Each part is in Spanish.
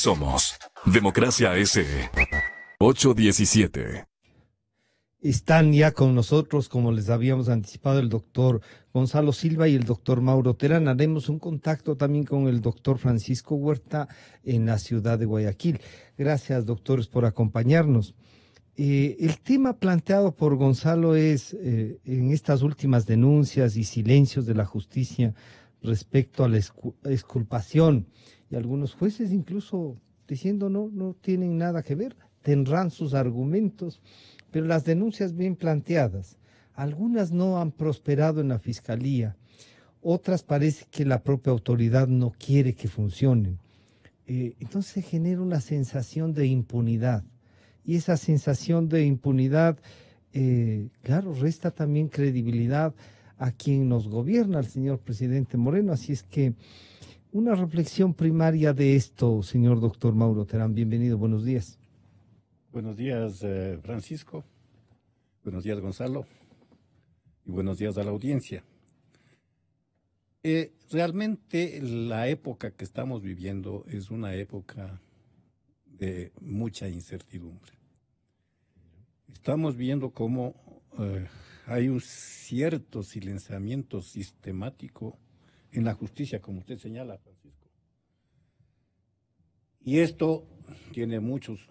Somos Democracia S. 817. Están ya con nosotros, como les habíamos anticipado, el doctor Gonzalo Silva y el doctor Mauro Terán. Haremos un contacto también con el doctor Francisco Huerta en la ciudad de Guayaquil. Gracias, doctores, por acompañarnos. El tema planteado por Gonzalo es, en estas últimas denuncias y silencios de la justicia respecto a la exculpación, y algunos jueces incluso diciendo no tienen nada que ver, tendrán sus argumentos, pero las denuncias bien planteadas, algunas no han prosperado en la fiscalía, otras parece que la propia autoridad no quiere que funcionen. Entonces se genera una sensación de impunidad, y esa sensación de impunidad, claro, resta también credibilidad a quien nos gobierna, al señor presidente Moreno. Así es que una reflexión primaria de esto, señor doctor Mauro Terán. Bienvenido, buenos días. Buenos días, Francisco. Buenos días, Gonzalo. Y buenos días a la audiencia. Realmente la época que estamos viviendo es una época de mucha incertidumbre. Estamos viendo cómo hay un cierto silenciamiento sistemático en la justicia, como usted señala, Francisco. Y esto tiene muchos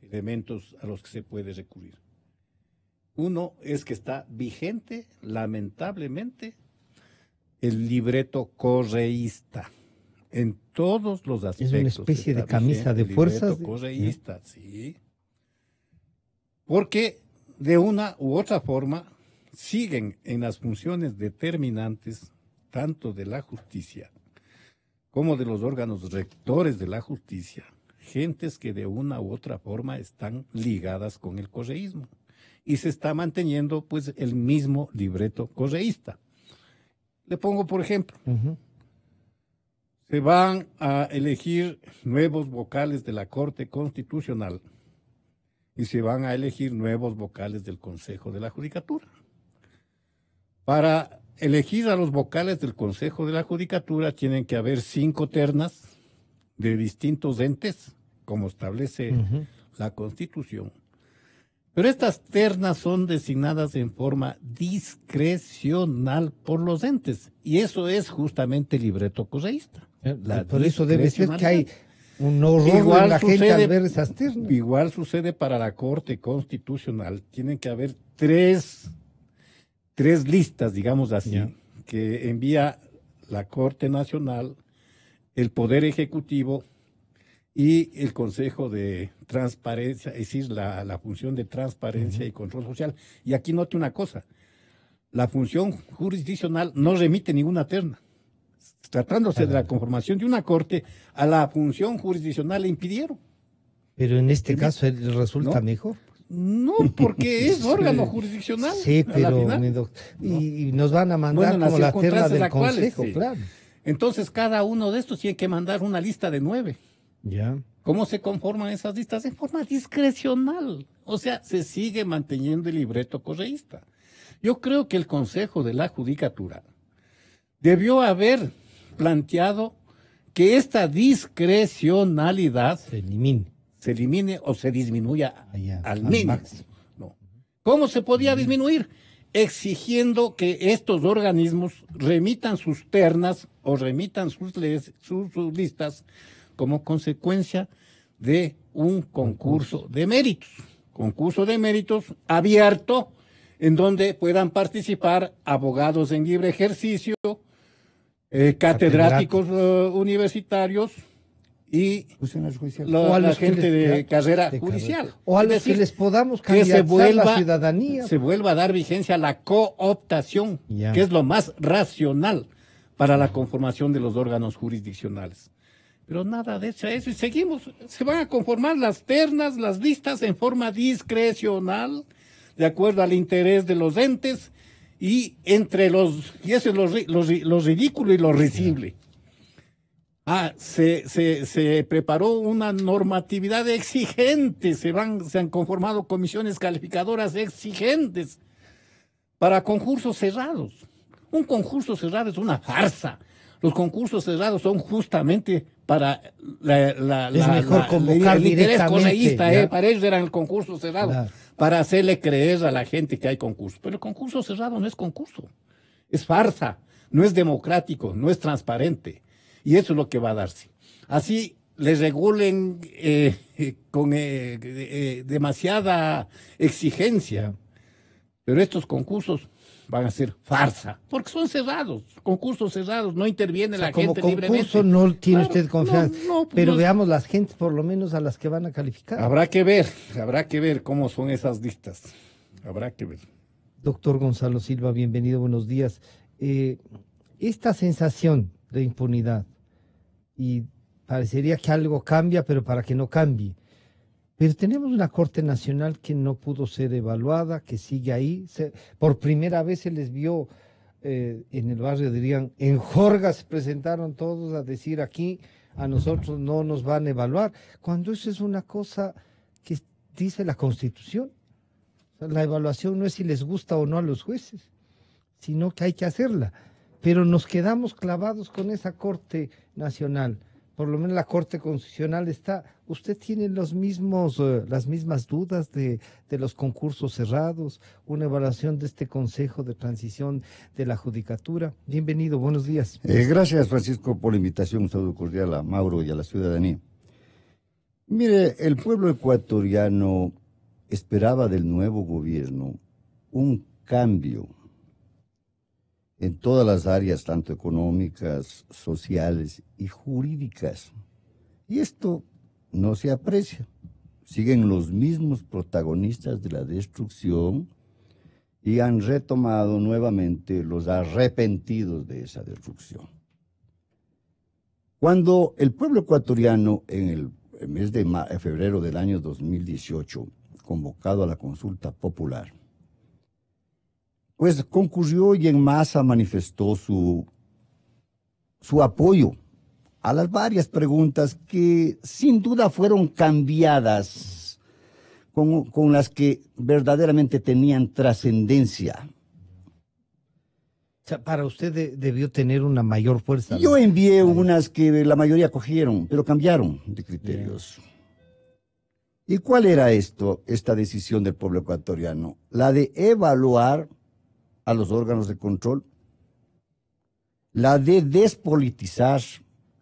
elementos a los que se puede recurrir. Uno es que está vigente, lamentablemente, el libreto correísta en todos los aspectos. Es una especie de camisa de fuerzas. Libreto correísta, sí. Porque de una u otra forma siguen en las funciones determinantes tanto de la justicia como de los órganos rectores de la justicia, gentes que de una u otra forma están ligadas con el correísmo. Y se está manteniendo pues el mismo libreto correísta. Le pongo por ejemplo, se van a elegir nuevos vocales de la Corte Constitucional y se van a elegir nuevos vocales del Consejo de la Judicatura. Para elegir a los vocales del Consejo de la Judicatura tienen que haber 5 ternas de distintos entes, como establece la Constitución. Pero estas ternas son designadas en forma discrecional por los entes, y eso es justamente el libreto correísta. Por eso debe ser que hay un horror en la gente al ver esas ternas. Igual sucede para la Corte Constitucional. Tienen que haber tres listas, digamos así, que envía la Corte Nacional, el Poder Ejecutivo y el Consejo de Transparencia, es decir, la función de transparencia y control social. Y aquí note una cosa, la función jurisdiccional no remite ninguna terna. Tratándose de la conformación de una corte, a la función jurisdiccional le impidieron. Pero en este caso resulta mejor. No, porque es órgano jurisdiccional. Sí, pero y nos van a mandar como la terna del Consejo, claro. Entonces cada uno de estos tiene que mandar una lista de 9. Ya. ¿Cómo se conforman esas listas? En forma discrecional. O sea, se sigue manteniendo el libreto correísta. Yo creo que el Consejo de la Judicatura debió haber planteado que esta discrecionalidad se elimine o se disminuya al mínimo. No. ¿Cómo se podía disminuir? Exigiendo que estos organismos remitan sus ternas o remitan sus listas como consecuencia de un concurso de méritos. Concurso de méritos abierto en donde puedan participar abogados en libre ejercicio, catedráticos universitarios y la gente de carrera judicial. O a los que les podamos candidatar la ciudadanía. Se vuelva a dar vigencia a la cooptación, que es lo más racional para la conformación de los órganos jurisdiccionales. Pero nada de eso, y seguimos, se van a conformar las ternas, las listas en forma discrecional, de acuerdo al interés de los entes, y y eso es lo ridículo y lo risible. Se preparó una normatividad exigente, se han conformado comisiones calificadoras exigentes para concursos cerrados. Un concurso cerrado es una farsa. Los concursos cerrados son justamente para Es mejor convocar el interés directamente, correísta, ¿ya? para ellos eran el concurso cerrado, Claro. para hacerle creer a la gente que hay concurso. Pero el concurso cerrado no es concurso, es farsa, no es democrático, no es transparente. Y eso es lo que va a darse. Así les regulen con demasiada exigencia, pero estos concursos van a ser farsa, porque son cerrados, concursos cerrados, no interviene O sea, la como gente concurso libremente. no tiene Claro, usted confianza, no, pero no. veamos las gentes por lo menos a las que van a calificar. Habrá que ver cómo son esas listas, habrá que ver. Doctor Gonzalo Silva, bienvenido, buenos días. Esta sensación de impunidad, y parecería que algo cambia, pero para que no cambie. Pero tenemos una Corte Nacional que no pudo ser evaluada, que sigue ahí. Por primera vez se les vio en el barrio, dirían, en Jorga se presentaron todos a decir aquí a nosotros no nos van a evaluar, cuando eso es una cosa que dice la Constitución. O sea, la evaluación no es si les gusta o no a los jueces, sino que hay que hacerla. Pero nos quedamos clavados con esa Corte Nacional. Por lo menos la Corte Constitucional está. ¿Usted tiene las mismas dudas de los concursos cerrados? Una evaluación de este Consejo de Transición de la Judicatura. Bienvenido, buenos días. Gracias, Francisco, por la invitación. Un saludo cordial a Mauro y a la ciudadanía. Mire, el pueblo ecuatoriano esperaba del nuevo gobierno un cambio en todas las áreas, tanto económicas, sociales y jurídicas. Y esto no se aprecia. Siguen los mismos protagonistas de la destrucción y han retomado nuevamente los arrepentidos de esa destrucción. Cuando el pueblo ecuatoriano, en el mes de febrero del año 2018, convocado a la consulta popular, pues concurrió y en masa manifestó su apoyo a las varias preguntas que sin duda fueron cambiadas con las que verdaderamente tenían trascendencia. O sea, para usted debió tener una mayor fuerza. Yo envié unas que la mayoría cogieron, pero cambiaron de criterios. ¿Y cuál era esta decisión del pueblo ecuatoriano? La de evaluar a los órganos de control, la de despolitizar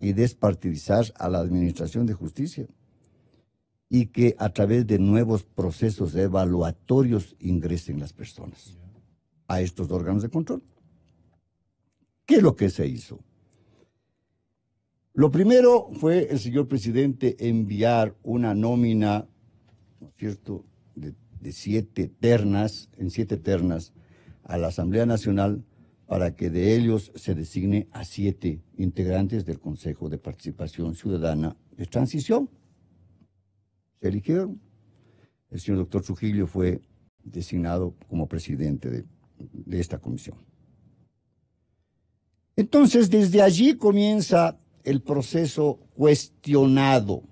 y despartidizar a la administración de justicia y que a través de nuevos procesos evaluatorios ingresen las personas a estos órganos de control. ¿Qué es lo que se hizo? Lo primero fue el señor presidente enviar una nómina, ¿no es cierto?, de 7 ternas, en 7 ternas, a la Asamblea Nacional para que de ellos se designe a 7 integrantes del Consejo de Participación Ciudadana de Transición. Se eligieron. El señor doctor Trujillo fue designado como presidente de esta comisión. Entonces, desde allí comienza el proceso cuestionado.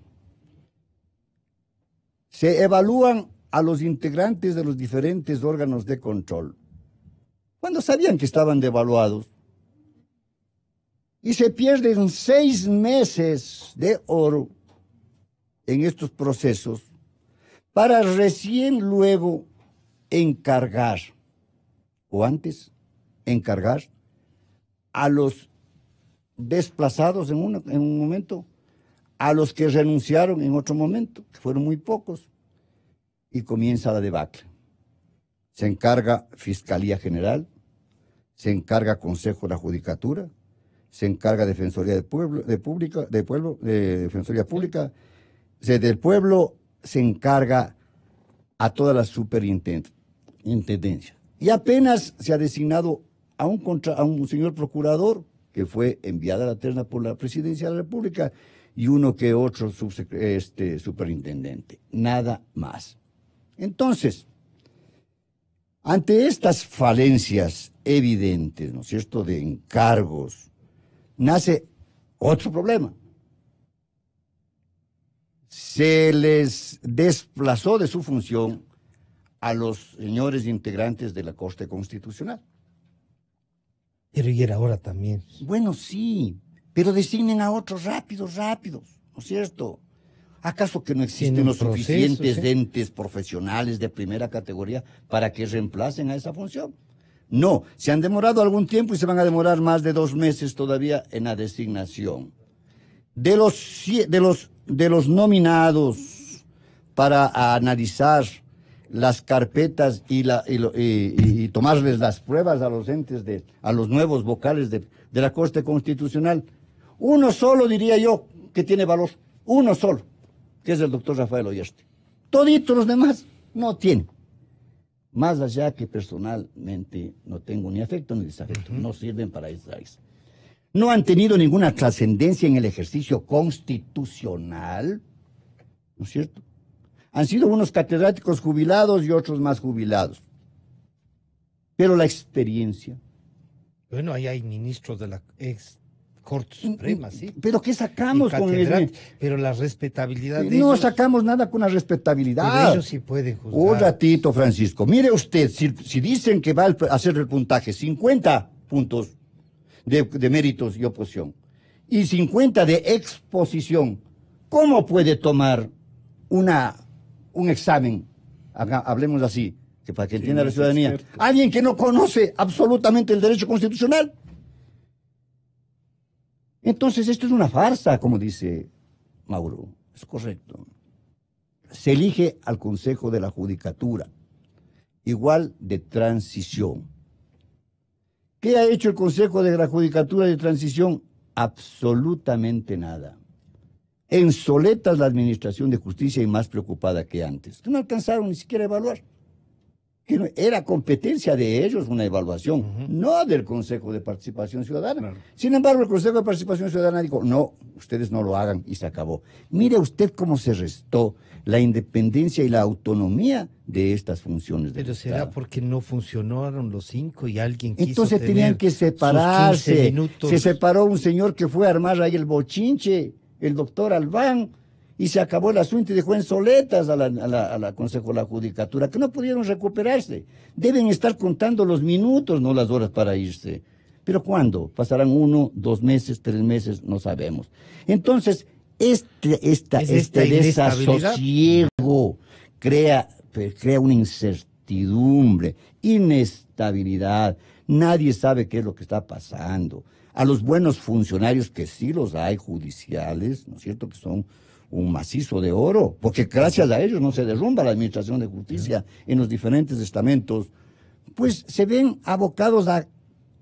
Se evalúan a los integrantes de los diferentes órganos de control, cuando sabían que estaban devaluados, y se pierden 6 meses de oro en estos procesos para recién luego encargar, o antes, encargar a los desplazados en un momento, a los que renunciaron en otro momento, que fueron muy pocos, y comienza la debacle. Se encarga Fiscalía General, se encarga Consejo de la Judicatura, se encarga Defensoría del Pueblo, Defensoría Pública, del Pueblo se encarga a toda la superintendencia. Y apenas se ha designado a un señor procurador que fue enviada a la terna por la Presidencia de la República y uno que otro superintendente. Nada más. Entonces, ante estas falencias evidentes, ¿no es cierto?, de encargos, nace otro problema. Se les desplazó de su función a los señores integrantes de la Corte Constitucional. Pero y era hora también. Bueno, sí, pero designen a otros rápidos, ¿no es cierto? ¿Acaso que no existen Tiene un los proceso, suficientes sí. entes profesionales de primera categoría para que reemplacen a esa función? No, se han demorado algún tiempo y se van a demorar más de 2 meses todavía en la designación. De los nominados para analizar las carpetas y tomarles las pruebas a los a los nuevos vocales de la Corte Constitucional, uno solo diría yo que tiene valor, uno solo, que es el doctor Rafael Ollarte. Toditos los demás no tienen. Más allá que personalmente no tengo ni afecto ni desafecto, no sirven para eso. No han tenido ninguna trascendencia en el ejercicio constitucional, ¿no es cierto? Han sido unos catedráticos jubilados y otros más jubilados. Pero la experiencia. Bueno, ahí hay ministros de la ex Corte Suprema, sí. ¿Pero qué sacamos con eso? Pero la respetabilidad de No ellos, sacamos nada con la respetabilidad. pero ellos sí pueden juzgar. Un ratito, Francisco. Mire usted, si dicen que va a hacer el puntaje 50 puntos de méritos y oposición y 50 de exposición, ¿cómo puede tomar un examen, hablemos así, que para que entienda la ciudadanía, alguien que no conoce absolutamente el derecho constitucional? Entonces, esto es una farsa, como dice Mauro. Es correcto. Se elige al Consejo de la Judicatura, igual de transición. ¿Qué ha hecho el Consejo de la Judicatura de transición? Absolutamente nada. En soletas la administración de justicia y más preocupada que antes. No alcanzaron ni siquiera a evaluar. Que era competencia de ellos una evaluación, no del Consejo de Participación Ciudadana. Claro. Sin embargo, el Consejo de Participación Ciudadana dijo, no, ustedes no lo hagan, y se acabó. Mire usted cómo se restó la independencia y la autonomía de estas funciones del Pero será Estado. porque no funcionaron los 5 y alguien quiso Entonces tener tenían que sus separarse. 15 minutos. Se separó un señor que fue a armar ahí el bochinche, el doctor Albán, y se acabó el asunto y dejó en soletas a la Consejo de la Judicatura, que no pudieron recuperarse. Deben estar contando los minutos, no las horas para irse. ¿Pero cuándo? ¿Pasarán 1, 2 meses, 3 meses? No sabemos. Entonces, este desasosiego crea una incertidumbre, inestabilidad. Nadie sabe qué es lo que está pasando. A los buenos funcionarios, que sí los hay, judiciales, ¿no es cierto?, que son un macizo de oro, porque gracias a ellos no se derrumba la administración de justicia en los diferentes estamentos, pues se ven abocados a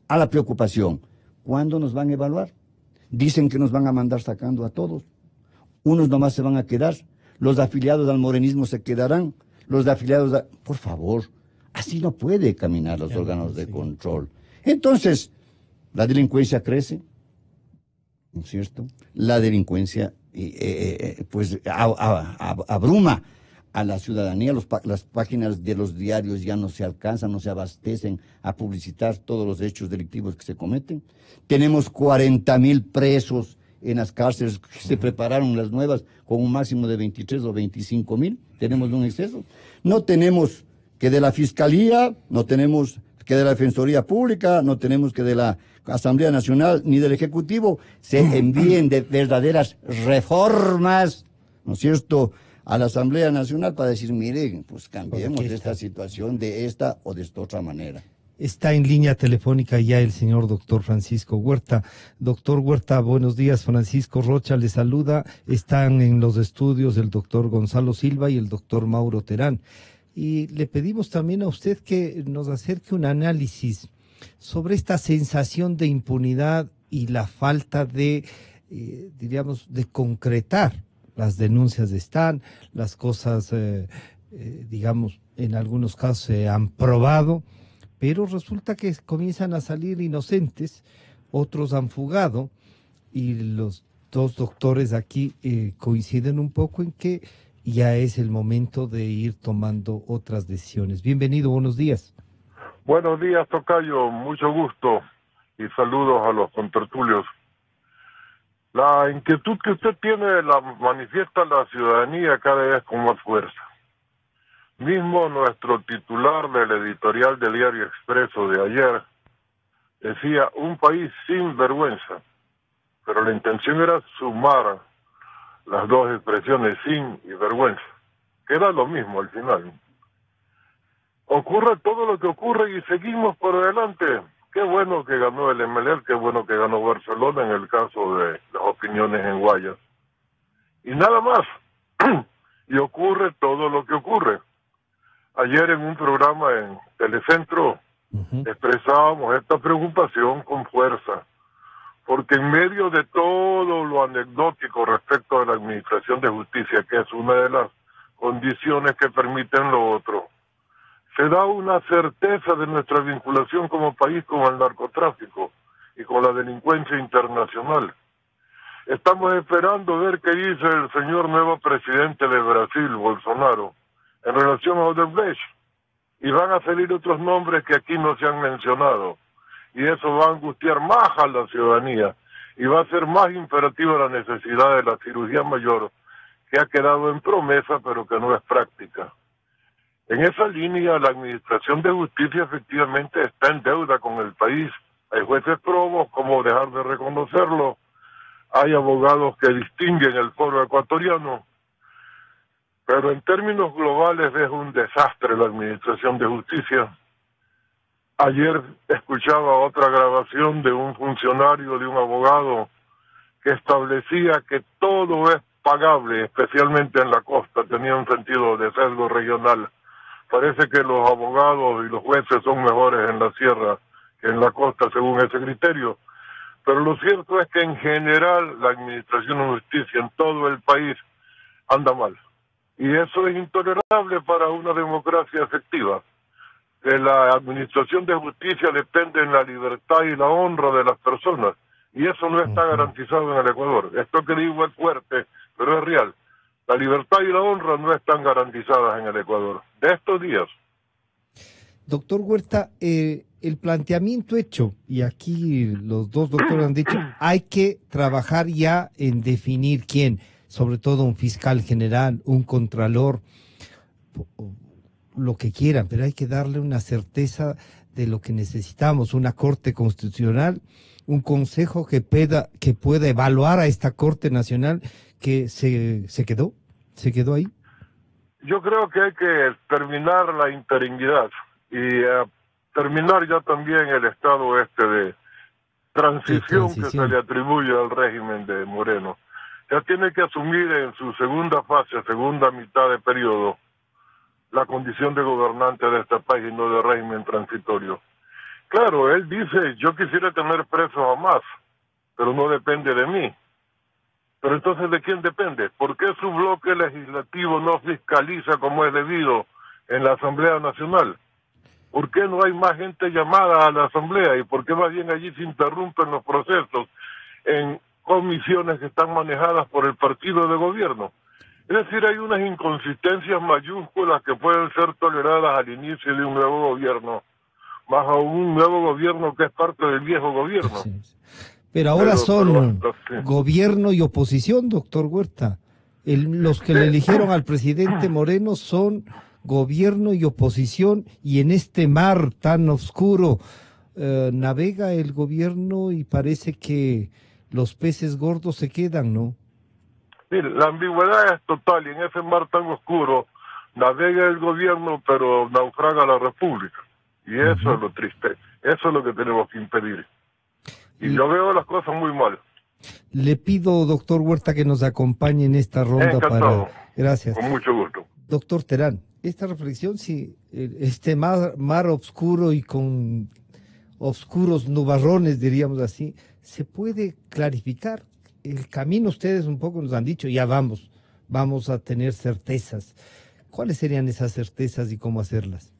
la preocupación. ¿Cuándo nos van a evaluar? Dicen que nos van a mandar sacando a todos. Unos nomás se van a quedar, los afiliados al morenismo se quedarán, los de afiliados Por favor, así no puede caminar los órganos de control. Entonces, la delincuencia crece, ¿no es cierto? La delincuencia pues abruma a la ciudadanía, las páginas de los diarios ya no se alcanzan, no se abastecen a publicitar todos los hechos delictivos que se cometen. Tenemos 40,000 presos en las cárceles, que se prepararon las nuevas con un máximo de 23 o 25,000. Tenemos un exceso. No tenemos que de la Fiscalía, no tenemos que de la Defensoría Pública, no tenemos que de la Asamblea Nacional ni del Ejecutivo se envíen de verdaderas reformas, ¿no es cierto?, a la Asamblea Nacional para decir, miren, pues cambiemos esta situación de esta o de esta otra manera. Está en línea telefónica ya el señor doctor Francisco Huerta. Doctor Huerta, buenos días. Francisco Rocha le saluda. Están en los estudios el doctor Gonzalo Silva y el doctor Mauro Terán. Y le pedimos también a usted que nos acerque un análisis sobre esta sensación de impunidad y la falta de, diríamos, de concretar las denuncias están, las cosas, digamos, en algunos casos se han probado, pero resulta que comienzan a salir inocentes, otros han fugado, y los dos doctores aquí coinciden un poco en que ya es el momento de ir tomando otras decisiones. Bienvenido, buenos días. Buenos días, tocayo, mucho gusto y saludos a los contertulios. La inquietud que usted tiene la manifiesta la ciudadanía cada vez con más fuerza. Mismo nuestro titular del editorial del Diario Expreso de ayer decía un país sin vergüenza, pero la intención era sumar las dos expresiones, sin y vergüenza, que era lo mismo al final. Ocurre todo lo que ocurre y seguimos por adelante. Qué bueno que ganó el MLR, qué bueno que ganó Barcelona en el caso de las opiniones en Guayas. Y nada más. Y ocurre todo lo que ocurre. Ayer en un programa en Telecentro expresábamos esta preocupación con fuerza, porque en medio de todo lo anecdótico respecto a la administración de justicia, que es una de las condiciones que permiten lo otro, se da una certeza de nuestra vinculación como país con el narcotráfico y con la delincuencia internacional. Estamos esperando ver qué dice el señor nuevo presidente de Brasil, Bolsonaro, en relación a Odebrecht. Y van a salir otros nombres que aquí no se han mencionado. Y eso va a angustiar más a la ciudadanía. Y va a ser más imperativa la necesidad de la cirugía mayor, que ha quedado en promesa, pero que no es práctica. En esa línea, la Administración de Justicia efectivamente está en deuda con el país. Hay jueces probos, como dejar de reconocerlo. Hay abogados que distinguen el pueblo ecuatoriano. Pero en términos globales es un desastre la Administración de Justicia. Ayer escuchaba otra grabación de un funcionario, de un abogado, que establecía que todo es pagable, especialmente en la costa. Tenía un sentido de sesgo regional. Parece que los abogados y los jueces son mejores en la sierra que en la costa, según ese criterio. Pero lo cierto es que en general la Administración de Justicia en todo el país anda mal. Y eso es intolerable para una democracia efectiva. De la Administración de Justicia dependen la libertad y la honra de las personas. Y eso no está garantizado en el Ecuador. Esto que digo es fuerte, pero es real. La libertad y la honra no están garantizadas en el Ecuador. De estos días. Doctor Huerta, el planteamiento hecho, y aquí los dos doctores han dicho, hay que trabajar ya en definir quién, sobre todo un fiscal general, un contralor, lo que quieran, pero hay que darle una certeza de lo que necesitamos, una Corte Constitucional, un consejo que pueda evaluar a esta Corte Nacional que se quedó ahí. Yo creo que hay que terminar la interinidad y terminar ya también el estado de transición que se le atribuye al régimen de Moreno. Ya tiene que asumir en su segunda fase, segunda mitad de periodo, la condición de gobernante de este país y no de régimen transitorio. Claro, él dice, yo quisiera tener presos a más, pero no depende de mí. Pero entonces, ¿de quién depende? ¿Por qué su bloque legislativo no fiscaliza como es debido en la Asamblea Nacional? ¿Por qué no hay más gente llamada a la Asamblea? ¿Y por qué más bien allí se interrumpen los procesos en comisiones que están manejadas por el partido de gobierno? Es decir, hay unas inconsistencias mayúsculas que pueden ser toleradas al inicio de un nuevo gobierno, más aún un nuevo gobierno que es parte del viejo gobierno. Sí. Pero ahora son gobierno y oposición, doctor Huerta. Los que le eligieron al presidente Moreno son gobierno y oposición, y en este mar tan oscuro navega el gobierno y parece que los peces gordos se quedan, ¿no? Mire, la ambigüedad es total y en ese mar tan oscuro navega el gobierno pero naufraga la república. Y eso es lo triste, eso es lo que tenemos que impedir. Y yo veo las cosas muy mal. Le pido, doctor Huerta, que nos acompañe en esta ronda. Encantado. Gracias. Con mucho gusto. Doctor Terán, esta reflexión, si este mar oscuro y con oscuros nubarrones, diríamos así, ¿se puede clarificar? El camino, ustedes un poco nos han dicho, ya vamos a tener certezas. ¿Cuáles serían esas certezas y cómo hacerlas?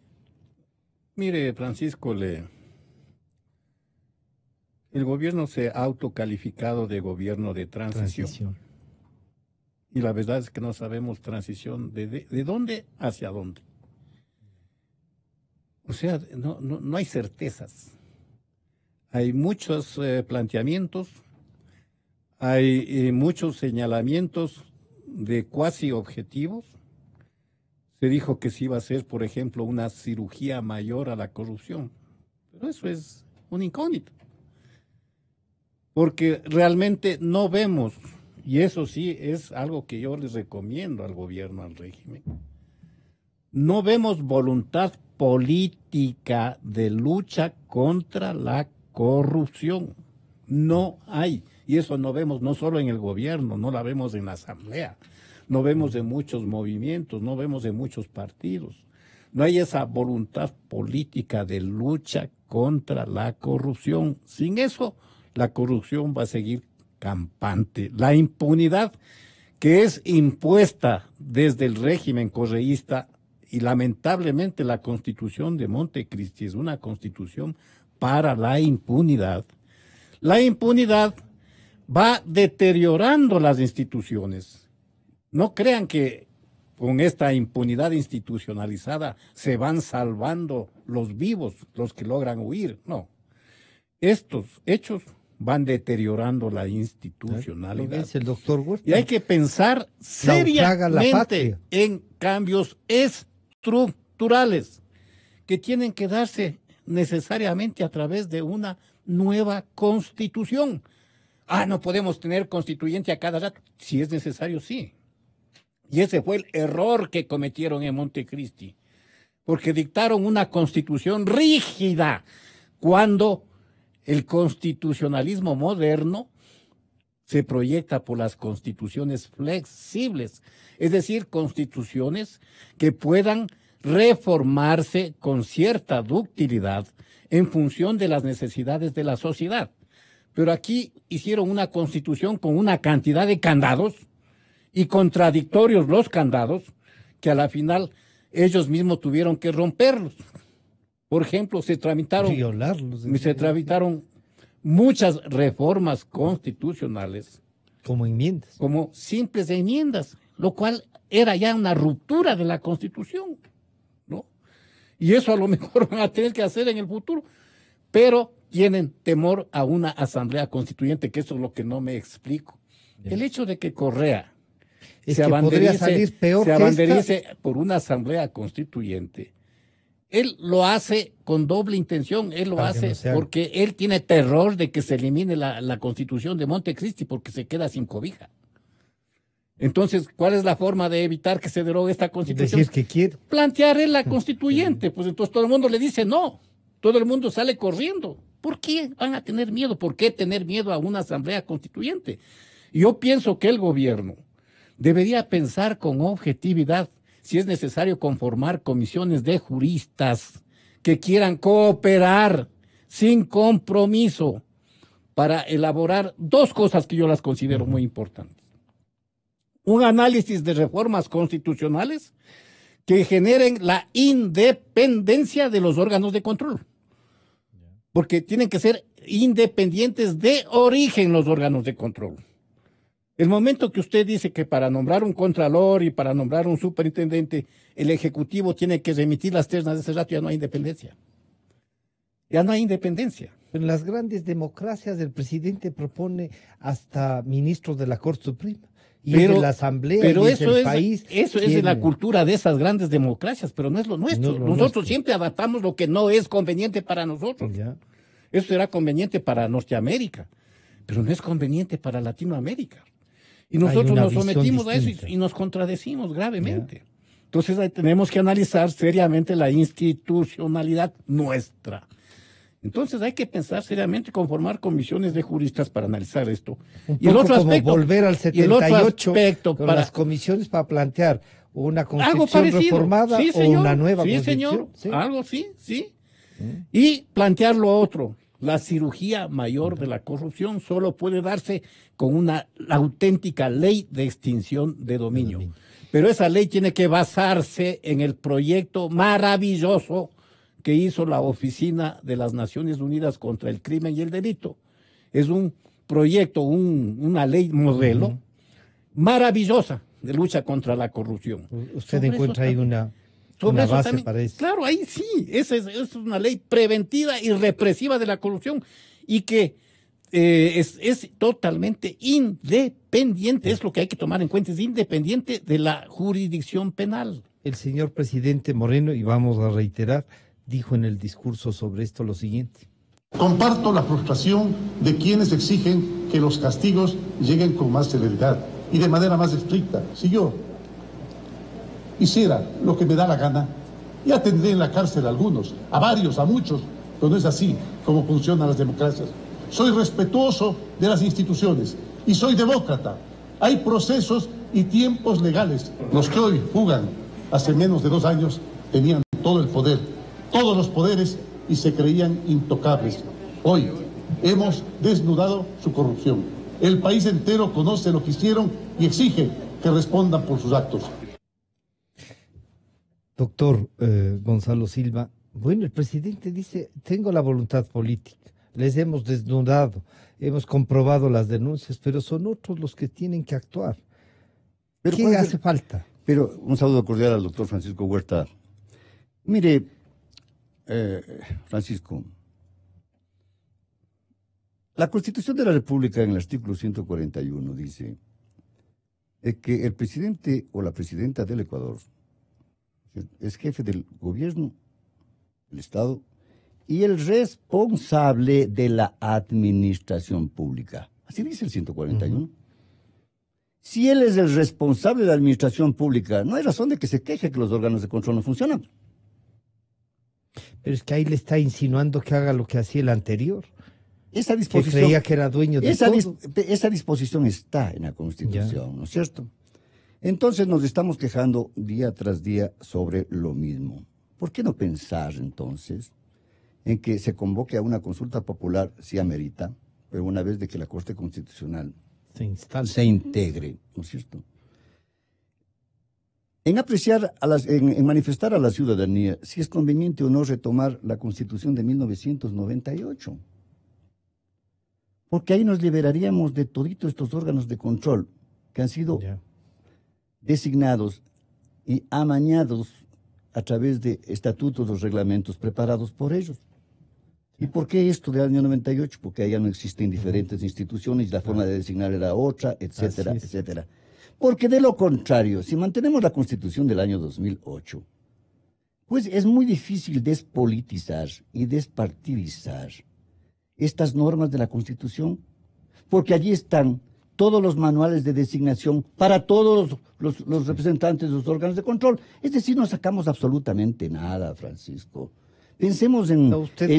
Mire, Francisco, el gobierno se ha autocalificado de gobierno de transición. Y la verdad es que no sabemos transición de dónde hacia dónde. O sea, no hay certezas. Hay muchos planteamientos, hay muchos señalamientos de cuasi objetivos. Se dijo que se iba a hacer, por ejemplo, una cirugía mayor a la corrupción. Pero eso es una incógnita. Porque realmente no vemos, y eso sí es algo que yo les recomiendo al gobierno, al régimen, no vemos voluntad política de lucha contra la corrupción. No hay. Y eso no vemos no solo en el gobierno, no la vemos en la asamblea, no vemos en muchos movimientos, no vemos en muchos partidos. No hay esa voluntad política de lucha contra la corrupción. Sin eso, la corrupción va a seguir campante. La impunidad que es impuesta desde el régimen correísta, y lamentablemente la Constitución de Montecristi es una constitución para la impunidad. La impunidad va deteriorando las instituciones. No crean que con esta impunidad institucionalizada se van salvando los vivos, los que logran huir. No. Estos hechos van deteriorando la institucionalidad. Lo dice el doctor Huerta. Y hay que pensar seriamente en cambios estructurales que tienen que darse necesariamente a través de una nueva constitución. No podemos tener constituyente a cada rato. Si es necesario, sí. Y ese fue el error que cometieron en Montecristi, porque dictaron una constitución rígida cuando el constitucionalismo moderno se proyecta por las constituciones flexibles, es decir, constituciones que puedan reformarse con cierta ductilidad en función de las necesidades de la sociedad. Pero aquí hicieron una constitución con una cantidad de candados y contradictorios los candados que a la final ellos mismos tuvieron que romperlos. Por ejemplo, se tramitaron muchas reformas constitucionales. Como enmiendas. Como simples enmiendas, lo cual era ya una ruptura de la Constitución, ¿no? Y eso a lo mejor van a tener que hacer en el futuro, pero tienen temor a una asamblea constituyente, que eso es lo que no me explico. Bien. El hecho de que Correa se abanderice por una asamblea constituyente, él lo hace con doble intención. Él lo hace porque él tiene terror de que se elimine la Constitución de Montecristi, porque se queda sin cobija. Entonces, ¿cuál es la forma de evitar que se derogue esta Constitución? Decir que quiere plantear él la constituyente. Pues entonces todo el mundo le dice no. Todo el mundo sale corriendo. ¿Por qué van a tener miedo? ¿Por qué tener miedo a una asamblea constituyente? Yo pienso que el gobierno debería pensar con objetividad si es necesario conformar comisiones de juristas que quieran cooperar sin compromiso para elaborar dos cosas que yo las considero muy importantes. Un análisis de reformas constitucionales que generen la independencia de los órganos de control. Porque tienen que ser independientes de origen los órganos de control. El momento que usted dice que para nombrar un contralor y para nombrar un superintendente, el Ejecutivo tiene que remitir las ternas de ese rato, ya no hay independencia. Ya no hay independencia. En las grandes democracias el presidente propone hasta ministros de la Corte Suprema. Y es de la Asamblea, pero y es el país. Eso es de la cultura de esas grandes democracias, pero no es lo nuestro. Nosotros siempre adaptamos lo que no es conveniente para nosotros. Ya. Eso será conveniente para Norteamérica, pero no es conveniente para Latinoamérica. Y nosotros nos sometimos distinta a eso y nos contradecimos gravemente. Ya. Entonces ahí tenemos que analizar seriamente la institucionalidad nuestra. Entonces hay que pensar seriamente, conformar comisiones de juristas para analizar esto. Y el otro aspecto, como volver al 78 con las comisiones para plantear una constitución reformada o una nueva constitución. Sí, señor, algo sí. Y plantear lo otro. La cirugía mayor de la corrupción solo puede darse con la auténtica ley de extinción de dominio. Pero esa ley tiene que basarse en el proyecto maravilloso que hizo la Oficina de las Naciones Unidas contra el Crimen y el Delito. Es un proyecto, una ley modelo maravillosa de lucha contra la corrupción. Usted encuentra ahí una base también, para eso. Claro, ahí sí, esa es una ley preventiva y represiva de la corrupción y que es totalmente independiente, es lo que hay que tomar en cuenta, es independiente de la jurisdicción penal. El señor presidente Moreno, y vamos a reiterar, dijo en el discurso sobre esto lo siguiente. Comparto la frustración de quienes exigen que los castigos lleguen con más celeridad y de manera más estricta. Si yo hiciera lo que me da la gana, ya tendré en la cárcel a algunos, a varios, a muchos, pero no es así como funcionan las democracias. Soy respetuoso de las instituciones y soy demócrata. Hay procesos y tiempos legales. Los que hoy jugan hace menos de 2 años tenían todo el poder, todos los poderes, y se creían intocables. Hoy hemos desnudado su corrupción. El país entero conoce lo que hicieron y exige que respondan por sus actos. Doctor Gonzalo Silva, bueno, el presidente dice, tengo la voluntad política, les hemos desnudado, hemos comprobado las denuncias, pero son otros los que tienen que actuar. Pero ¿qué hace falta? Pero un saludo cordial al doctor Francisco Huerta. Mire, Francisco, la Constitución de la República en el artículo 141 dice que el presidente o la presidenta del Ecuador es jefe del gobierno, del Estado, y el responsable de la administración pública. Así dice el 141. Uh-huh. Si él es el responsable de la administración pública, no hay razón de que se queje que los órganos de control no funcionan. Pero es que ahí le está insinuando que haga lo que hacía el anterior. Esa disposición, que creía que era dueño de todo. Esa disposición está en la Constitución, ¿no es cierto? Entonces nos estamos quejando día tras día sobre lo mismo. ¿Por qué no pensar entonces en que se convoque a una consulta popular, si amerita, pero una vez de que la Corte Constitucional se integre, ¿no es cierto? En apreciar, en manifestar a la ciudadanía si es conveniente o no retomar la Constitución de 1998. Porque ahí nos liberaríamos de toditos estos órganos de control que han sido designados y amañados a través de estatutos o reglamentos preparados por ellos. ¿Y por qué esto del año 98? Porque allá no existen diferentes instituciones, la forma de designar era otra, etcétera, etcétera. Porque de lo contrario, si mantenemos la Constitución del año 2008, pues es muy difícil despolitizar y despartidizar estas normas de la Constitución, porque allí están todos los manuales de designación para todos los representantes de los órganos de control. Es decir, no sacamos absolutamente nada, Francisco. Pensemos en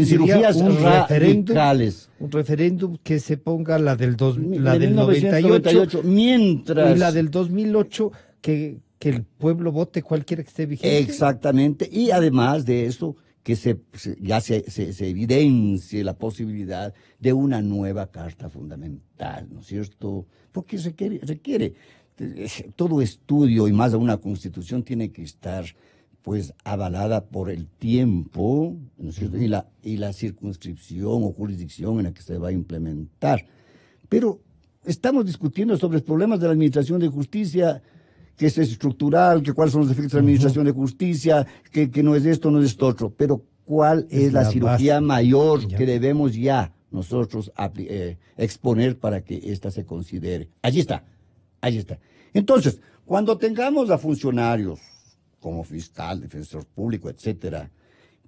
cirugías radicales. Un referéndum que se ponga la del 98, mientras... Y la del 2008, que el pueblo vote cualquiera que esté vigente. Exactamente, y además de eso, que se evidencie la posibilidad de una nueva Carta Fundamental, ¿no es cierto? Porque requiere todo estudio, y más de una Constitución, tiene que estar pues avalada por el tiempo, ¿no es cierto? Y la circunscripción o jurisdicción en la que se va a implementar. Pero estamos discutiendo sobre los problemas de la administración de justicia, que es estructural, que cuáles son los efectos de la administración de justicia, que no es esto, no es esto otro. Pero ¿cuál es la cirugía mayor que debemos ya nosotros exponer para que ésta se considere? Allí está. Entonces, cuando tengamos a funcionarios como fiscal, defensor público, etcétera,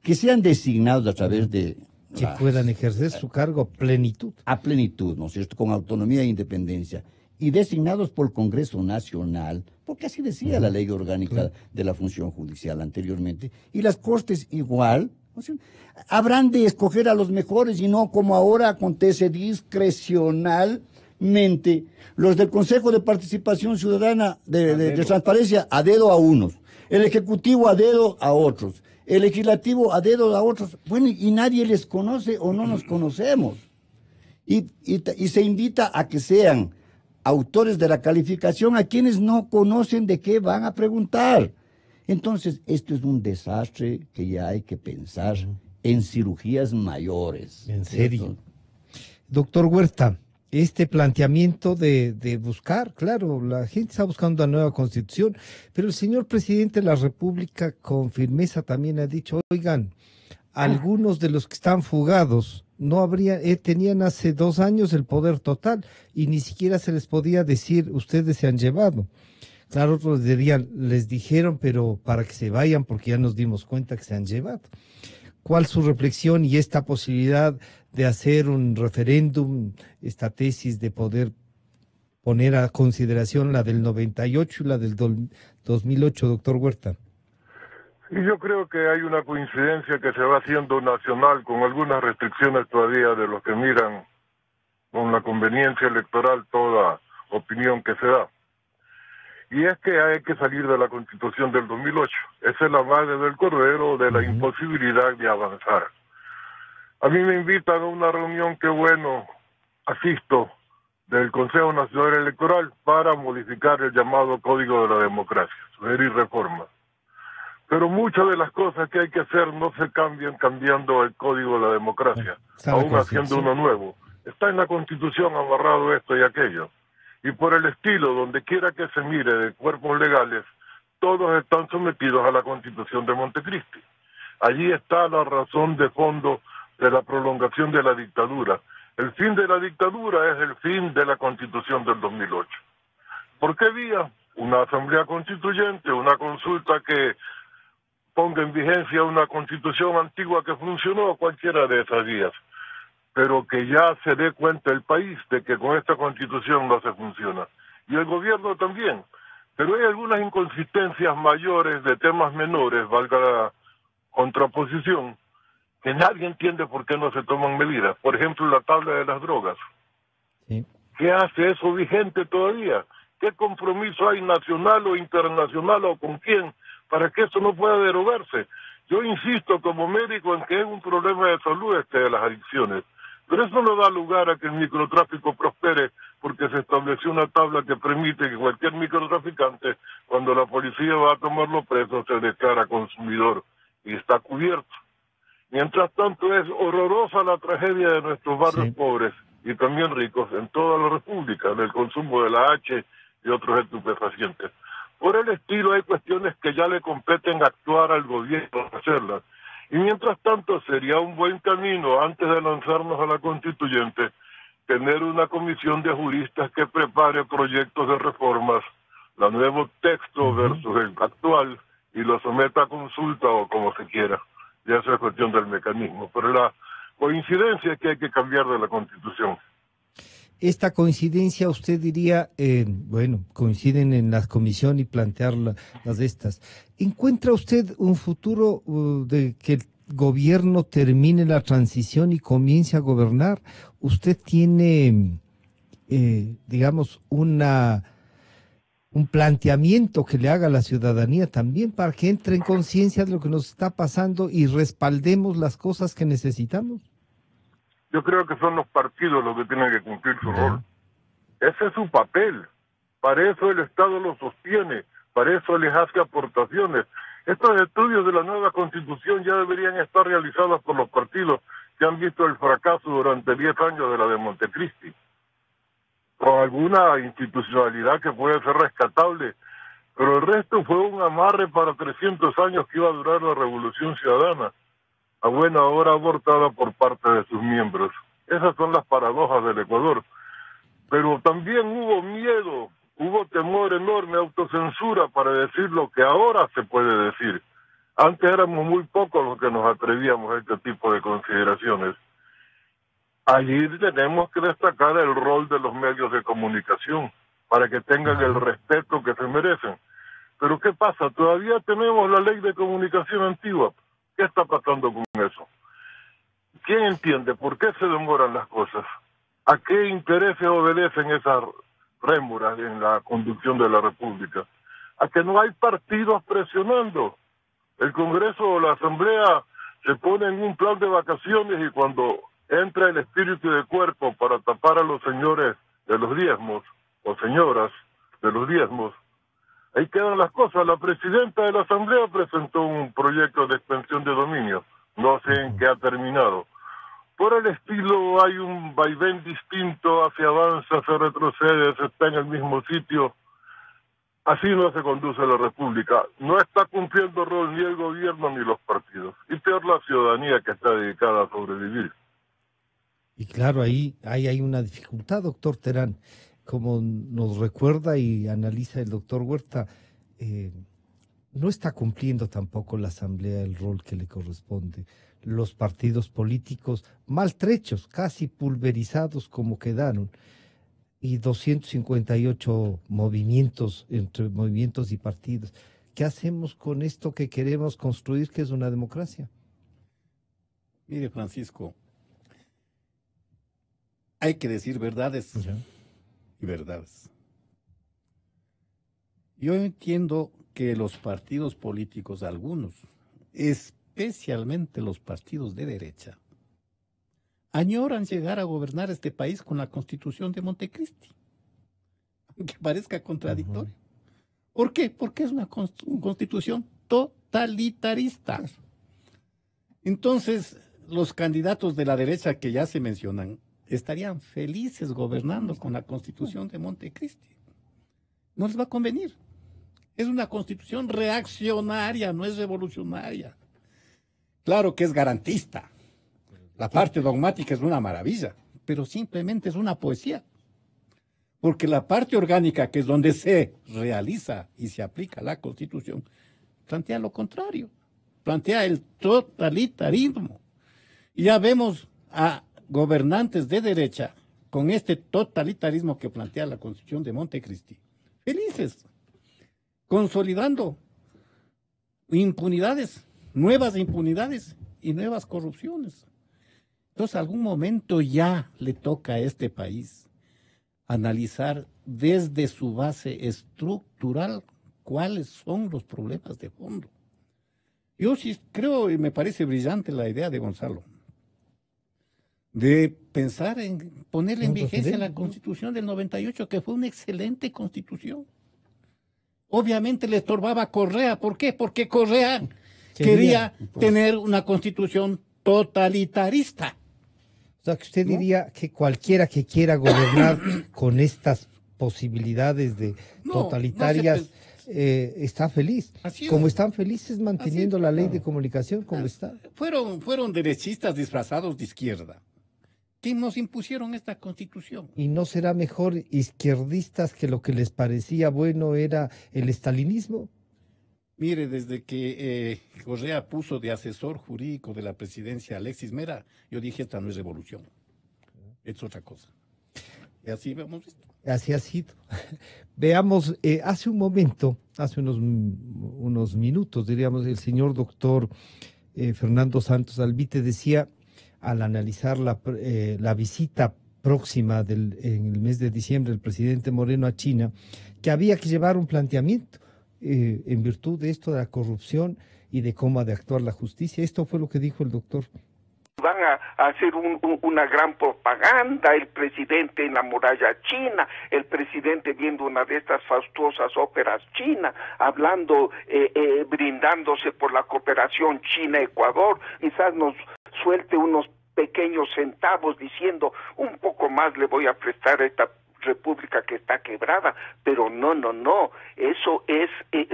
que sean designados a través de... Que puedan ejercer su cargo a plenitud. A plenitud, ¿no es cierto?, con autonomía e independencia, y designados por el Congreso Nacional, porque así decía la ley orgánica de la función judicial anteriormente, y las Cortes igual, ¿no es cierto?, habrán de escoger a los mejores, y no como ahora acontece discrecionalmente, los del Consejo de Participación Ciudadana de Transparencia a dedo a unos, el Ejecutivo a dedo a otros, el Legislativo a dedo a otros, bueno, y nadie les conoce o no nos conocemos. Y se invita a que sean autores de la calificación a quienes no conocen de qué van a preguntar. Entonces, esto es un desastre que ya hay que pensar en cirugías mayores. En serio. Doctor Huerta, este planteamiento de buscar, claro, la gente está buscando una nueva constitución, pero el señor presidente de la República con firmeza también ha dicho, oigan, algunos de los que están fugados no tenían hace 2 años el poder total y ni siquiera se les podía decir, ustedes se han llevado. Claro, otros dirían, les dijeron, pero para que se vayan porque ya nos dimos cuenta que se han llevado. ¿Cuál su reflexión y esta posibilidad de hacer un referéndum, esta tesis de poder poner a consideración la del 98 y la del 2008, doctor Huerta? Y yo creo que hay una coincidencia que se va haciendo nacional con algunas restricciones todavía de los que miran con la conveniencia electoral toda opinión que se da. Y es que hay que salir de la Constitución del 2008. Esa es la madre del cordero de la imposibilidad de avanzar. A mí me invitan a una reunión que bueno, asisto, del Consejo Nacional Electoral para modificar el llamado Código de la Democracia, sugerir reformas. Pero muchas de las cosas que hay que hacer no se cambian cambiando el Código de la Democracia, aún haciendo uno nuevo. Está en la Constitución amarrado esto y aquello. Y por el estilo, donde quiera que se mire de cuerpos legales, todos están sometidos a la Constitución de Montecristi. Allí está la razón de fondo de la prolongación de la dictadura. El fin de la dictadura es el fin de la Constitución del 2008. ¿Por qué vía? Una asamblea constituyente, una consulta que ponga en vigencia una constitución antigua que funcionó, cualquiera de esas vías, pero que ya se dé cuenta el país de que con esta constitución no se funciona. Y el gobierno también. Pero hay algunas inconsistencias mayores de temas menores, valga la contraposición, que nadie entiende por qué no se toman medidas. Por ejemplo, la tabla de las drogas. Sí. ¿Qué hace eso vigente todavía? ¿Qué compromiso hay nacional o internacional o con quién para que eso no pueda derogarse? Yo insisto como médico en que es un problema de salud de las adicciones, pero eso no da lugar a que el microtráfico prospere porque se estableció una tabla que permite que cualquier microtraficante, cuando la policía va a tomarlo preso, se declara consumidor y está cubierto. Mientras tanto, es horrorosa la tragedia de nuestros barrios pobres y también ricos en toda la República, del consumo de la H y otros estupefacientes. Por el estilo, hay cuestiones que ya le competen actuar al gobierno, hacerlas. Y mientras tanto, sería un buen camino, antes de lanzarnos a la constituyente, tener una comisión de juristas que prepare proyectos de reformas, el nuevo texto versus el actual, y lo someta a consulta o como se quiera. Ya eso es cuestión del mecanismo. Pero la coincidencia es que hay que cambiar de la Constitución. Esta coincidencia, usted diría, bueno, coinciden en la comisión y plantear las de estas. ¿Encuentra usted un futuro de que el gobierno termine la transición y comience a gobernar? ¿Usted tiene, digamos, un planteamiento que le haga a la ciudadanía también para que entre en conciencia de lo que nos está pasando y respaldemos las cosas que necesitamos? Yo creo que son los partidos los que tienen que cumplir su rol. Ese es su papel. Para eso el Estado lo sostiene. Para eso les hace aportaciones. Estos estudios de la nueva Constitución ya deberían estar realizados por los partidos que han visto el fracaso durante 10 años de la de Montecristi. Con alguna institucionalidad que puede ser rescatable. Pero el resto fue un amarre para 300 años que iba a durar la Revolución Ciudadana, a buena hora abortada por parte de sus miembros. Esas son las paradojas del Ecuador. Pero también hubo miedo, hubo temor enorme, autocensura para decir lo que ahora se puede decir. Antes éramos muy pocos los que nos atrevíamos a este tipo de consideraciones. Allí tenemos que destacar el rol de los medios de comunicación para que tengan el respeto que se merecen. Pero ¿qué pasa? Todavía tenemos la ley de comunicación antigua. ¿Qué está pasando con eso? ¿Quién entiende por qué se demoran las cosas? ¿A qué intereses obedecen esas rémoras en la conducción de la República? A que no hay partidos presionando. El Congreso o la Asamblea se pone en un plan de vacaciones y cuando entra el espíritu de cuerpo para tapar a los señores de los diezmos o señoras de los diezmos, ahí quedan las cosas. La presidenta de la Asamblea presentó un proyecto de extensión de dominio. No sé en qué ha terminado. Por el estilo hay un vaivén distinto, se avanza, se retrocede, se está en el mismo sitio. Así no se conduce la República. No está cumpliendo rol ni el gobierno ni los partidos. Y peor la ciudadanía que está dedicada a sobrevivir. Y claro, ahí hay una dificultad, doctor Terán. Como nos recuerda y analiza el doctor Huerta, no está cumpliendo tampoco la Asamblea el rol que le corresponde. Los partidos políticos maltrechos, casi pulverizados como quedaron, y 258 movimientos entre movimientos y partidos. ¿Qué hacemos con esto que queremos construir, que es una democracia? Mire, Francisco, hay que decir verdades y verdades. Yo entiendo que los partidos políticos, algunos, especialmente los partidos de derecha, añoran llegar a gobernar este país con la Constitución de Montecristi, aunque parezca contradictorio. ¿Por qué? Porque es una constitución totalitarista. Entonces, los candidatos de la derecha que ya se mencionan estarían felices gobernando con la Constitución de Montecristi. No les va a convenir. Es una constitución reaccionaria, no es revolucionaria. Claro que es garantista. La parte dogmática es una maravilla, pero simplemente es una poesía. Porque la parte orgánica, que es donde se realiza y se aplica la Constitución, plantea lo contrario. Plantea el totalitarismo. Y ya vemos a gobernantes de derecha con este totalitarismo que plantea la Constitución de Montecristi, felices, consolidando impunidades, nuevas impunidades y nuevas corrupciones. Entonces, algún momento ya le toca a este país analizar desde su base estructural cuáles son los problemas de fondo. Yo sí creo, y me parece brillante la idea de Gonzalo, de pensar en ponerle en vigencia la Constitución del 98, que fue una excelente Constitución. Obviamente le estorbaba a Correa. ¿Por qué? Porque Correa quería tener una Constitución totalitarista. O sea, que usted diría que cualquiera que quiera gobernar con estas posibilidades de totalitarias está feliz. Como están felices manteniendo la ley de comunicación como está. Fueron derechistas disfrazados de izquierda que nos impusieron esta Constitución. ¿Y no será mejor izquierdistas que lo que les parecía bueno era el estalinismo? Mire, desde que Correa puso de asesor jurídico de la presidencia a Alexis Mera, yo dije, esta no es revolución, es otra cosa. Y así hemos visto. Así ha sido. Veamos, hace un momento, hace unos minutos, diríamos, el señor doctor Fernando Santos Albite decía, al analizar la visita próxima en el mes de diciembre del presidente Moreno a China, que había que llevar un planteamiento en virtud de esto de la corrupción y de cómo ha de actuar la justicia. Esto fue lo que dijo el doctor. Van a hacer una gran propaganda, el presidente en la muralla china, el presidente viendo una de estas fastuosas óperas chinas, hablando, brindándose por la cooperación China-Ecuador, quizás nos suelte unos pequeños centavos diciendo un poco más le voy a prestar a esta república que está quebrada, pero no, eso es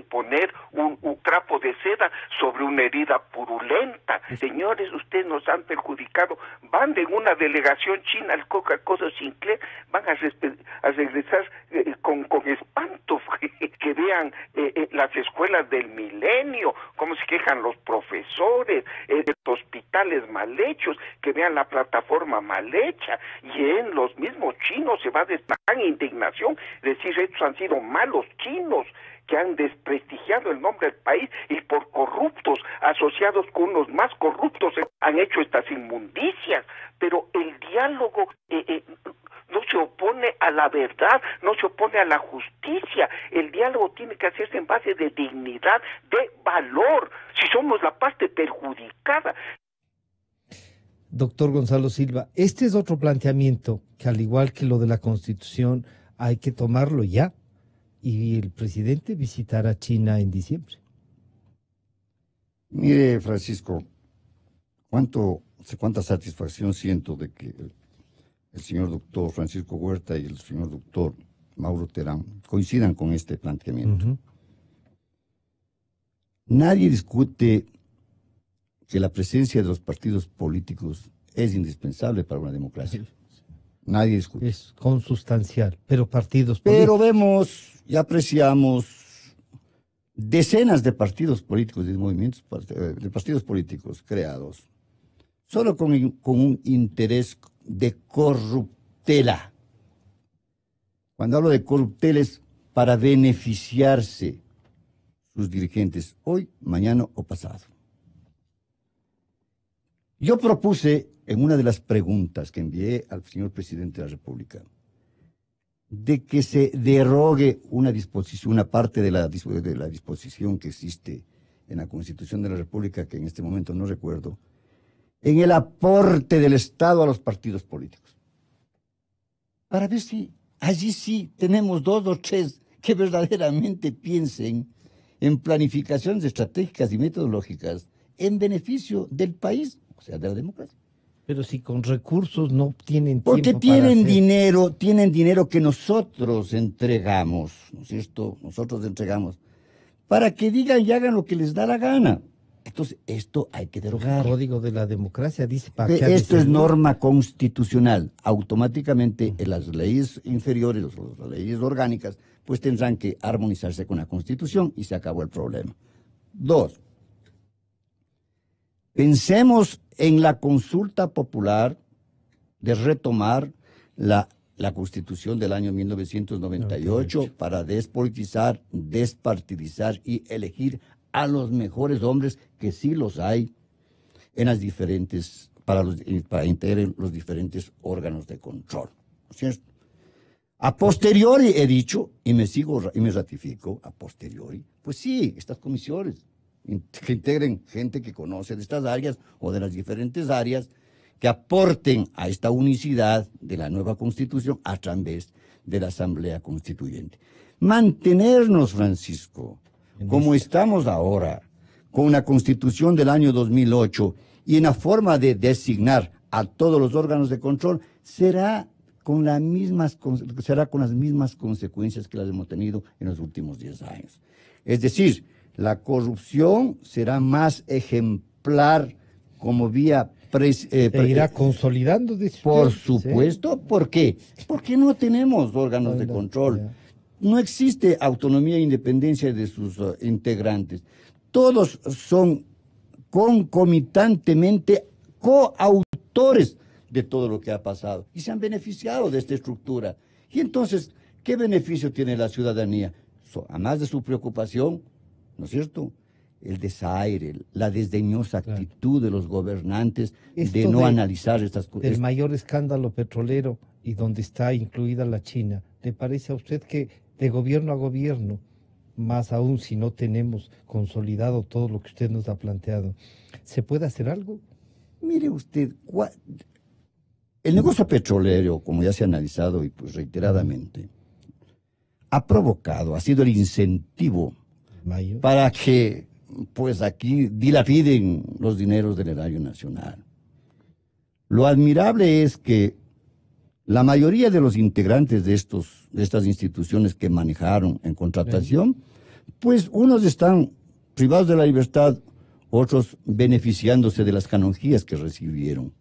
poner un trapo de seda sobre una herida purulenta. Señores, ustedes nos han perjudicado, van de una delegación china al Coca-Cola Sinclair, van a regresar con espanto, que vean las escuelas del milenio, cómo se quejan los profesores, los hospitales mal hechos, que vean la plataforma mal hecha, y en los mismos chinos se va a destacar indignación, decir, estos han sido malos chinos que han desprestigiado el nombre del país y por corruptos, asociados con unos más corruptos, han hecho estas inmundicias. Pero el diálogo no se opone a la verdad, no se opone a la justicia. El diálogo tiene que hacerse en base de dignidad, de valor. Si somos la parte perjudicada. Doctor Gonzalo Silva, este es otro planteamiento que, al igual que lo de la Constitución, hay que tomarlo ya, y el presidente visitará China en diciembre. Mire, Francisco, cuánta satisfacción siento de que el señor doctor Francisco Huerta y el señor doctor Mauro Terán coincidan con este planteamiento. Nadie discute que la presencia de los partidos políticos es indispensable para una democracia. Nadie discute. Es consustancial, pero partidos políticos. Pero vemos y apreciamos decenas de partidos políticos y de movimientos de partidos políticos creados solo con un interés de corruptela. Cuando hablo de corruptela es para beneficiarse sus dirigentes hoy, mañana o pasado. Yo propuse en una de las preguntas que envié al señor presidente de la República de que se derogue una disposición, una parte de la disposición que existe en la Constitución de la República, que en este momento no recuerdo, en el aporte del Estado a los partidos políticos. Para ver si allí sí tenemos 2 o 3 que verdaderamente piensen en planificaciones estratégicas y metodológicas en beneficio del país, o sea, de la democracia. Pero si con recursos no tienen tiempo Porque para tienen dinero que nosotros entregamos, ¿no es cierto? Nosotros entregamos para que digan y hagan lo que les da la gana. Entonces, esto hay que derogar. El Código de la Democracia dice para qué. Esto es norma constitucional. Automáticamente en las leyes inferiores, las leyes orgánicas, pues tendrán que armonizarse con la Constitución y se acabó el problema. 2. Pensemos en la consulta popular de retomar la Constitución del año 1998 para despolitizar, despartidizar y elegir a los mejores hombres, que sí los hay, en las diferentes, para integrar los diferentes órganos de control. ¿No es cierto? A posteriori he dicho, y me ratifico, a posteriori, pues sí, estas comisiones que integren gente que conoce de estas áreas o de las diferentes áreas, que aporten a esta unicidad de la nueva Constitución a través de la Asamblea Constituyente. Mantenernos, Francisco, como estamos ahora, con la Constitución del año 2008 y en la forma de designar a todos los órganos de control, será con las mismas consecuencias que las hemos tenido en los últimos 10 años. Es decir, la corrupción será más ejemplar como vía... Se irá consolidando, dice por usted. supuesto. ¿Sí? ¿Por qué? Porque no tenemos órganos de control. No existe autonomía e independencia de sus integrantes. Todos son concomitantemente coautores de todo lo que ha pasado y se han beneficiado de esta estructura. Y entonces, ¿qué beneficio tiene la ciudadanía? Además de su preocupación, ¿no es cierto?, el desaire, la desdeñosa actitud de los gobernantes de no analizar estas cosas. El mayor escándalo petrolero y donde está incluida la China, ¿le parece a usted que de gobierno a gobierno, más aún si no tenemos consolidado todo lo que usted nos ha planteado, se puede hacer algo? Mire usted, el negocio petrolero, como ya se ha analizado y pues reiteradamente, ha sido el incentivo para que pues aquí dilapiden los dineros del erario nacional. Lo admirable es que la mayoría de los integrantes de estas instituciones que manejaron en contratación, pues unos están privados de la libertad, otros beneficiándose de las canonjías que recibieron.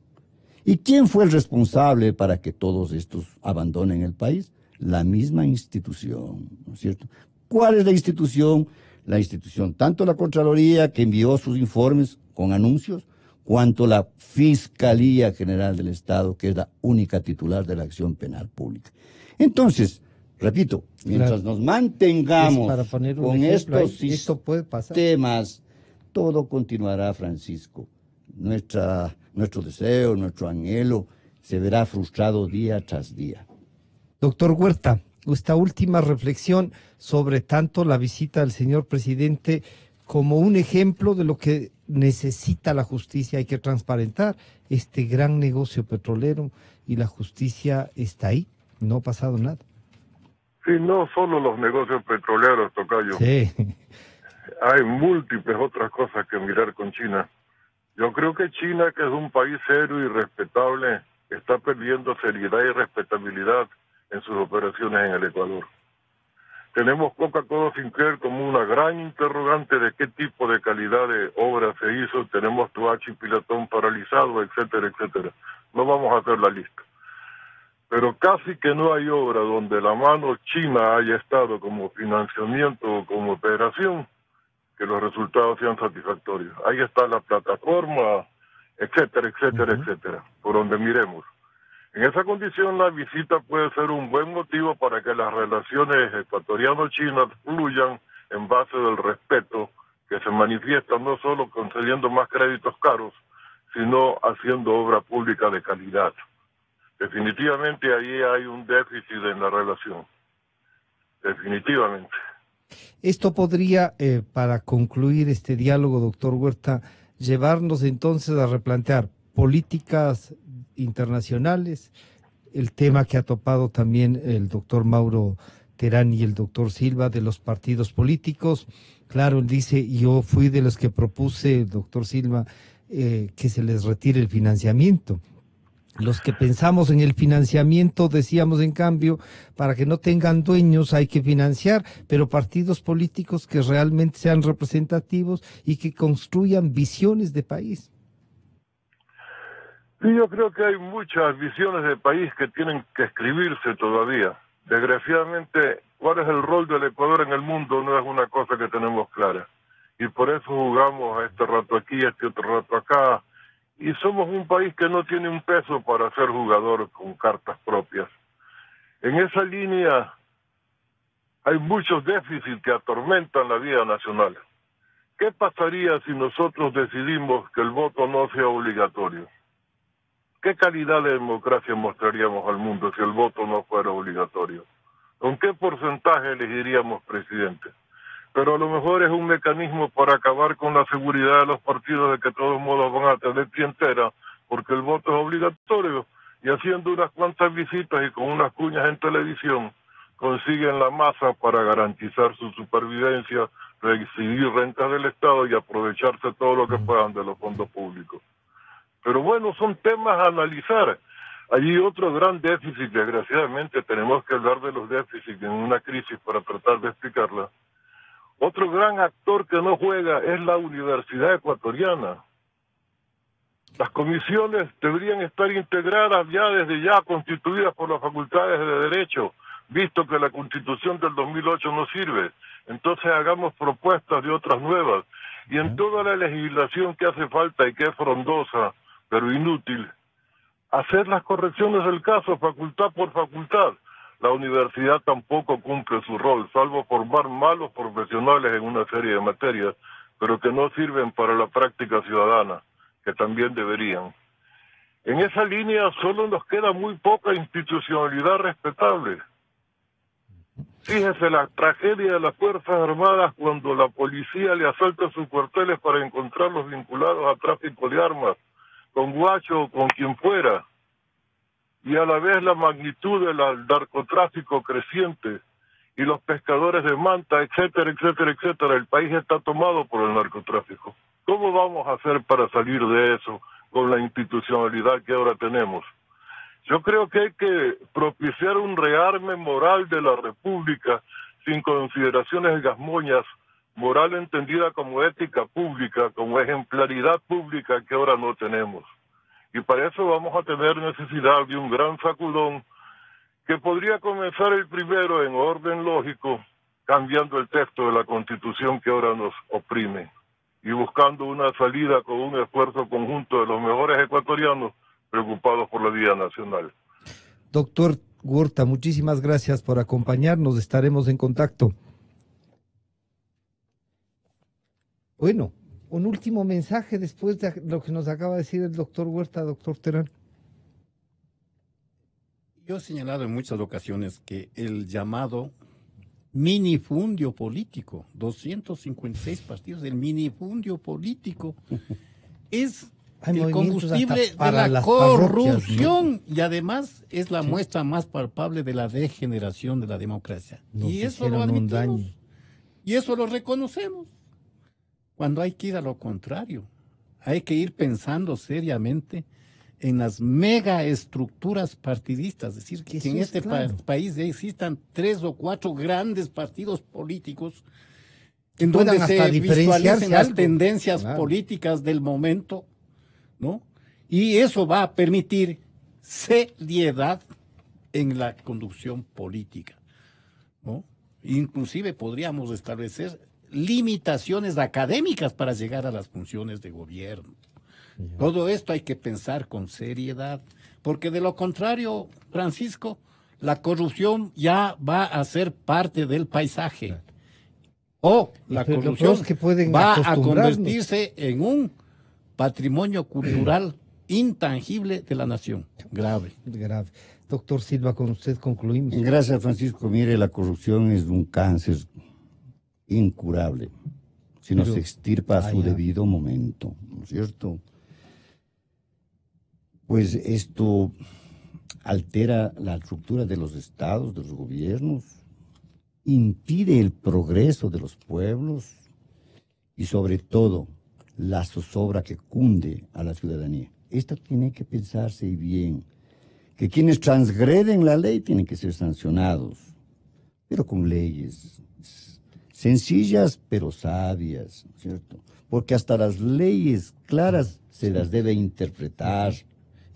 ¿Y quién fue el responsable para que todos estos abandonen el país? La misma institución, ¿no es cierto? ¿Cuál es la institución? La institución, tanto la Contraloría, que envió sus informes con anuncios, cuanto la Fiscalía General del Estado, que es la única titular de la acción penal pública. Entonces, repito, mientras nos mantengamos con estos sistemas, todo continuará, Francisco. Nuestro deseo, nuestro anhelo, se verá frustrado día tras día. Doctor Huerta, esta última reflexión sobre tanto la visita del señor presidente como un ejemplo de lo que necesita la justicia. Hay que transparentar este gran negocio petrolero y la justicia está ahí, no ha pasado nada. Sí, no solo los negocios petroleros, tocayo. Sí. Hay múltiples otras cosas que mirar con China. Yo creo que China, que es un país serio y respetable, está perdiendo seriedad y respetabilidad en sus operaciones en el Ecuador. Tenemos Coca-Cola Sinclair como una gran interrogante de qué tipo de calidad de obra se hizo. Tenemos Toachi y Pilatón paralizado, etcétera, etcétera. No vamos a hacer la lista. Pero casi que no hay obra donde la mano china haya estado como financiamiento o como operación que los resultados sean satisfactorios. Ahí está la plataforma, etcétera, etcétera, etcétera, por donde miremos. En esa condición, la visita puede ser un buen motivo para que las relaciones ecuatoriano-chinas fluyan en base del respeto que se manifiesta no solo concediendo más créditos caros, sino haciendo obra pública de calidad. Definitivamente ahí hay un déficit en la relación. Definitivamente. Esto podría, para concluir este diálogo, doctor Huerta, llevarnos entonces a replantear políticas internacionales, el tema que ha topado también el doctor Mauro Terán y el doctor Silva de los partidos políticos. Claro, él dice, yo fui de los que propuse, el doctor Silva, que se les retire el financiamiento. Los que pensamos en el financiamiento decíamos, en cambio, para que no tengan dueños hay que financiar, pero partidos políticos que realmente sean representativos y que construyan visiones de país. Sí, yo creo que hay muchas visiones de país que tienen que escribirse todavía. Desgraciadamente, ¿cuál es el rol del Ecuador en el mundo? No es una cosa que tenemos clara. Y por eso jugamos a este rato aquí, a este otro rato acá. Y somos un país que no tiene un peso para ser jugador con cartas propias. En esa línea hay muchos déficits que atormentan la vida nacional. ¿Qué pasaría si nosotros decidimos que el voto no sea obligatorio? ¿Qué calidad de democracia mostraríamos al mundo si el voto no fuera obligatorio? ¿Con qué porcentaje elegiríamos presidente? Pero a lo mejor es un mecanismo para acabar con la seguridad de los partidos de que de todos modos van a tener clientela porque el voto es obligatorio, y haciendo unas cuantas visitas y con unas cuñas en televisión consiguen la masa para garantizar su supervivencia, recibir rentas del Estado y aprovecharse todo lo que puedan de los fondos públicos. Pero bueno, son temas a analizar. Allí otro gran déficit, desgraciadamente, tenemos que hablar de los déficits en una crisis para tratar de explicarla. Otro gran actor que no juega es la Universidad Ecuatoriana. Las comisiones deberían estar integradas ya desde ya, constituidas por las facultades de Derecho, visto que la Constitución del 2008 no sirve. Entonces hagamos propuestas de otras nuevas. Y en toda la legislación que hace falta y que es frondosa, pero inútil, hacer las correcciones del caso, facultad por facultad. La universidad tampoco cumple su rol, salvo formar malos profesionales en una serie de materias, pero que no sirven para la práctica ciudadana, que también deberían. En esa línea solo nos queda muy poca institucionalidad respetable. Fíjese la tragedia de las Fuerzas Armadas cuando la policía le asalta sus cuarteles para encontrarlos vinculados a tráfico de armas, con Guacho o con quien fuera, y a la vez la magnitud del narcotráfico creciente y los pescadores de manta, etcétera, etcétera, etcétera. El país está tomado por el narcotráfico. ¿Cómo vamos a hacer para salir de eso con la institucionalidad que ahora tenemos? Yo creo que hay que propiciar un rearme moral de la República sin consideraciones gasmoñas, moral entendida como ética pública, como ejemplaridad pública que ahora no tenemos. Y para eso vamos a tener necesidad de un gran sacudón que podría comenzar el primero en orden lógico, cambiando el texto de la Constitución que ahora nos oprime y buscando una salida con un esfuerzo conjunto de los mejores ecuatorianos preocupados por la vida nacional. Doctor Huerta, muchísimas gracias por acompañarnos, estaremos en contacto. Bueno, un último mensaje después de lo que nos acaba de decir el doctor Huerta, doctor Terán. Yo he señalado en muchas ocasiones que el llamado minifundio político, 256 partidos, el minifundio político, es el combustible de la corrupción, ¿no? Y además es la muestra más palpable de la degeneración de la democracia. Y eso lo admitimos. Y eso lo reconocemos. Cuando hay que ir a lo contrario, hay que ir pensando seriamente en las megaestructuras partidistas, es decir, que en este país existan 3 o 4 grandes partidos políticos en donde se visualicen las tendencias políticas del momento, ¿no? Y eso va a permitir seriedad en la conducción política, ¿no? Inclusive podríamos establecer limitaciones académicas para llegar a las funciones de gobierno. Todo esto hay que pensar con seriedad, porque de lo contrario, Francisco, la corrupción ya va a ser parte del paisaje. O la Pero lo corrupción peor es que pueden va a acostumbrarnos. convertirse en un patrimonio cultural intangible de la nación. Grave. Grave. Doctor Silva, con usted concluimos. Gracias, Francisco. Mire, la corrupción es un cáncer incurable si no Pero- se extirpa a su ya. debido momento, ¿no es cierto? Pues esto altera la estructura de los estados, de los gobiernos, impide el progreso de los pueblos y sobre todo la zozobra que cunde a la ciudadanía. Esto tiene que pensarse bien, que quienes transgreden la ley tienen que ser sancionados, pero con leyes sencillas pero sabias, ¿cierto? Porque hasta las leyes claras se las debe interpretar.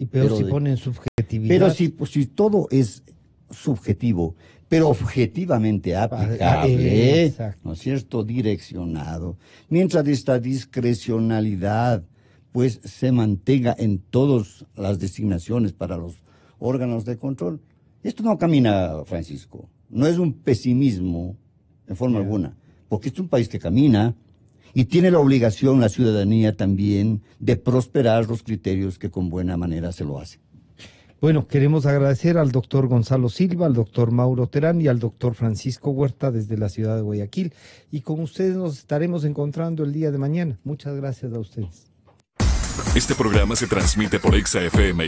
Y peor pero si de- ponen subjetividad. Pero si todo es subjetivo, pero objetivamente aplicable, exacto. ¿no es cierto? Direccionado. Mientras esta discrecionalidad pues se mantenga en todas las designaciones para los órganos de control, esto no camina, Francisco. No es un pesimismo en forma alguna, porque es un país que camina y tiene la obligación la ciudadanía también de prosperar los criterios que con buena manera se lo hacen. Bueno, queremos agradecer al doctor Gonzalo Silva, al doctor Mauro Terán y al doctor Francisco Huerta desde la ciudad de Guayaquil. Y con ustedes nos estaremos encontrando el día de mañana. Muchas gracias a ustedes. Este programa se transmite por Exa FM